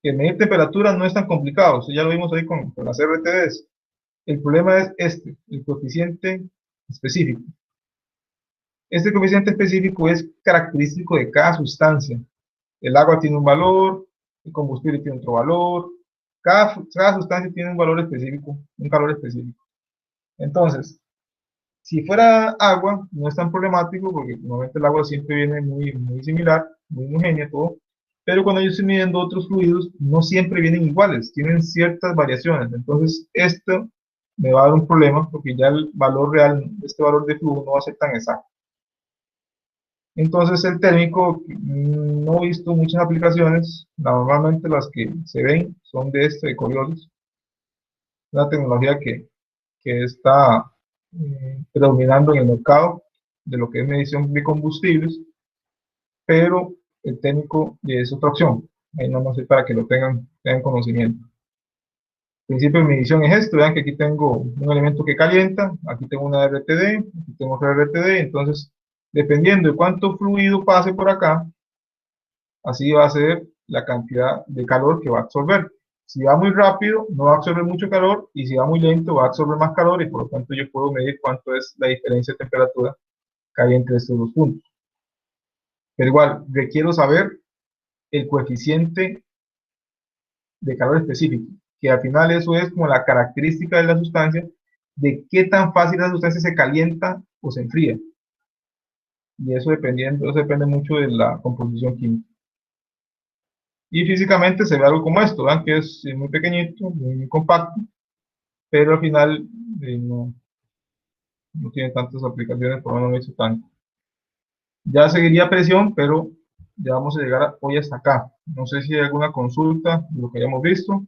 que medir temperatura no es tan complicado, eso ya lo vimos ahí con las RTDs. El problema es este, el coeficiente específico. Este coeficiente específico es característico de cada sustancia. El agua tiene un valor, el combustible tiene otro valor, cada sustancia tiene un valor específico, un calor específico. Entonces, si fuera agua, no es tan problemático, porque normalmente el agua siempre viene muy similar, muy homogénea, todo. Pero cuando yo estoy midiendo otros fluidos, no siempre vienen iguales, tienen ciertas variaciones. Entonces, esto me va a dar un problema, porque ya el valor real, este valor de flujo, no va a ser tan exacto. Entonces, el térmico, no he visto muchas aplicaciones. Normalmente las que se ven son de Coriolis. Una tecnología que está predominando en el mercado de lo que es medición de combustibles, pero el técnico es otra opción. Ahí no más es para que lo tengan conocimiento. El principio de medición es esto. Vean que aquí tengo un elemento que calienta, aquí tengo una RTD, aquí tengo otra RTD. Entonces, dependiendo de cuánto fluido pase por acá, así va a ser la cantidad de calor que va a absorber. Si va muy rápido, no va a absorber mucho calor, y si va muy lento, va a absorber más calor, y por lo tanto yo puedo medir cuánto es la diferencia de temperatura que hay entre estos dos puntos. Pero igual, requiero saber el coeficiente de calor específico, que al final eso es como la característica de la sustancia, de qué tan fácil la sustancia se calienta o se enfría. Y eso depende mucho de la composición química. Y físicamente se ve algo como esto, ¿verdad? Que es muy pequeñito, muy compacto, pero al final no tiene tantas aplicaciones, por lo menos no hizo tanto. Ya seguiría presión, pero ya vamos a llegar hoy hasta acá. No sé si hay alguna consulta de lo que hayamos visto.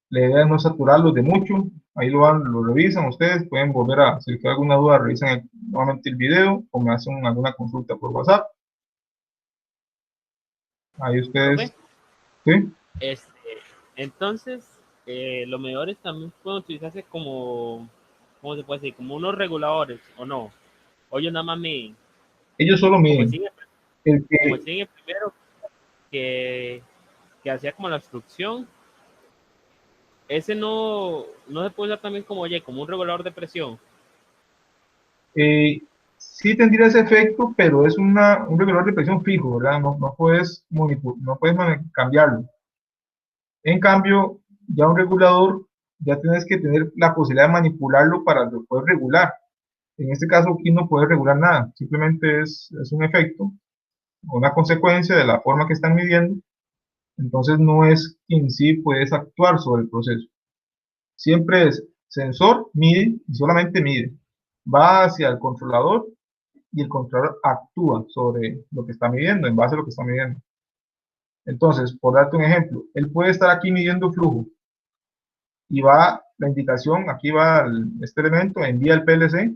La idea es no saturarlos de mucho. Ahí lo revisan ustedes, pueden volver si les queda alguna duda, revisan nuevamente el video o me hacen alguna consulta por WhatsApp. Ahí ustedes, ¿sí? Entonces, los medidores también pueden utilizarse como, ¿cómo se puede decir? Como unos reguladores, ¿o no? O ellos nada más miden. Ellos solo Como miden. decían el primero que hacía como la obstrucción, ese no se puede usar también como, oye, como un regulador de presión. Sí tendría ese efecto, pero es un regulador de presión fijo, ¿verdad? No puedes cambiarlo. En cambio, ya un regulador, ya tienes que tener la posibilidad de manipularlo para poder regular. En este caso aquí no puedes regular nada, simplemente es un efecto, una consecuencia de la forma que están midiendo. Entonces no es que en sí puedes actuar sobre el proceso. Siempre es sensor, mide y solamente mide. Va hacia el controlador y el controlador actúa sobre lo que está midiendo, en base a lo que está midiendo. Entonces, por darte un ejemplo, él puede estar aquí midiendo flujo y va la indicación, aquí va este elemento, envía el PLC,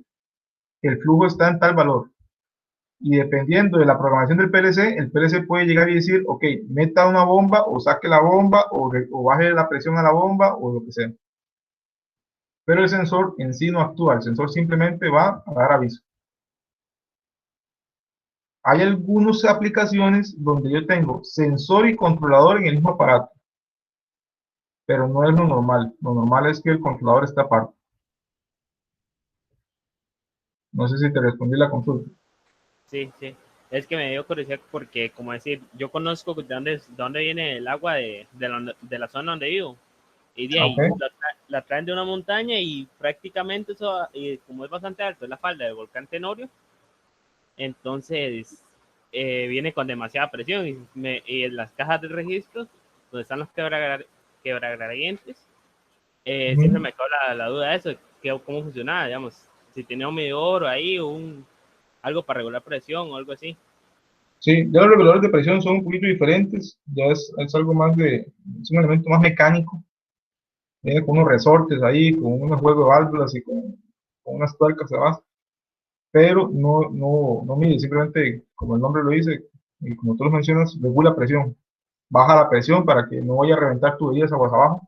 que el flujo está en tal valor. Y dependiendo de la programación del PLC, el PLC puede llegar y decir, ok, meta una bomba o saque la bomba o baje la presión a la bomba o lo que sea. Pero el sensor en sí no actúa, el sensor simplemente va a dar aviso. Hay algunas aplicaciones donde yo tengo sensor y controlador en el mismo aparato, pero no es lo normal. Lo normal es que el controlador esté aparte. No sé si te respondí la consulta. Sí. Es que me dio curiosidad porque, como decir, yo conozco de dónde viene el agua de la zona donde vivo. Y de ahí Okay. la traen de una montaña y prácticamente eso, como es bastante alto, es la falda del volcán Tenorio, entonces viene con demasiada presión y en las cajas de registro, donde están los quebragradientes, siempre me quedó la duda de eso, cómo funcionaba, digamos, si tenía un medidor ahí o algo para regular presión o algo así. Sí, ya los reguladores de presión son un poquito diferentes, ya es algo más es un elemento más mecánico, viene con unos resortes ahí, con unos juegos de válvulas y con unas tuercas además, pero no mide, simplemente, como el nombre lo dice, y como tú lo mencionas, regula presión, baja la presión para que no vaya a reventar tuberías aguas abajo,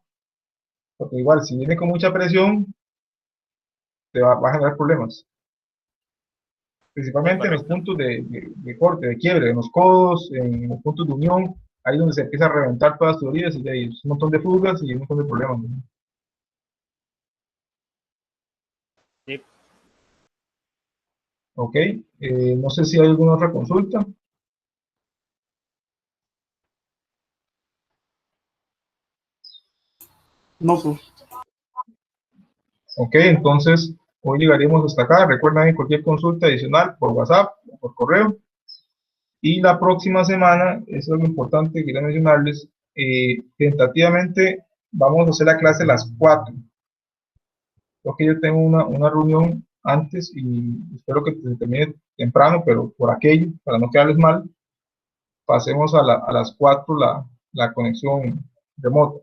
porque igual, si viene con mucha presión, va a generar problemas. principalmente en los Correcto. puntos de corte, de quiebre, en los codos, en los puntos de unión, ahí donde se empieza a reventar todas las teorías y hay un montón de fugas y un montón de problemas, ¿no? Sí. Ok, no sé si hay alguna otra consulta. No, profe. Ok, entonces hoy llegaríamos hasta acá. Recuerden cualquier consulta adicional por WhatsApp o por correo. Y la próxima semana, eso es lo importante que quería mencionarles, tentativamente vamos a hacer la clase a las 4. Porque yo tengo una reunión antes y espero que se termine temprano, pero por aquello, para no quedarles mal, pasemos a las 4 la conexión remota.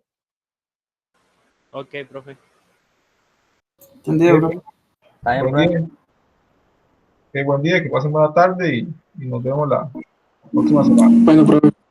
Ok, profe. Entendido, Ok, profe. Está bien, buen profe. día, buen día, que pasen buena tarde y nos vemos la próxima semana. Bueno, profe.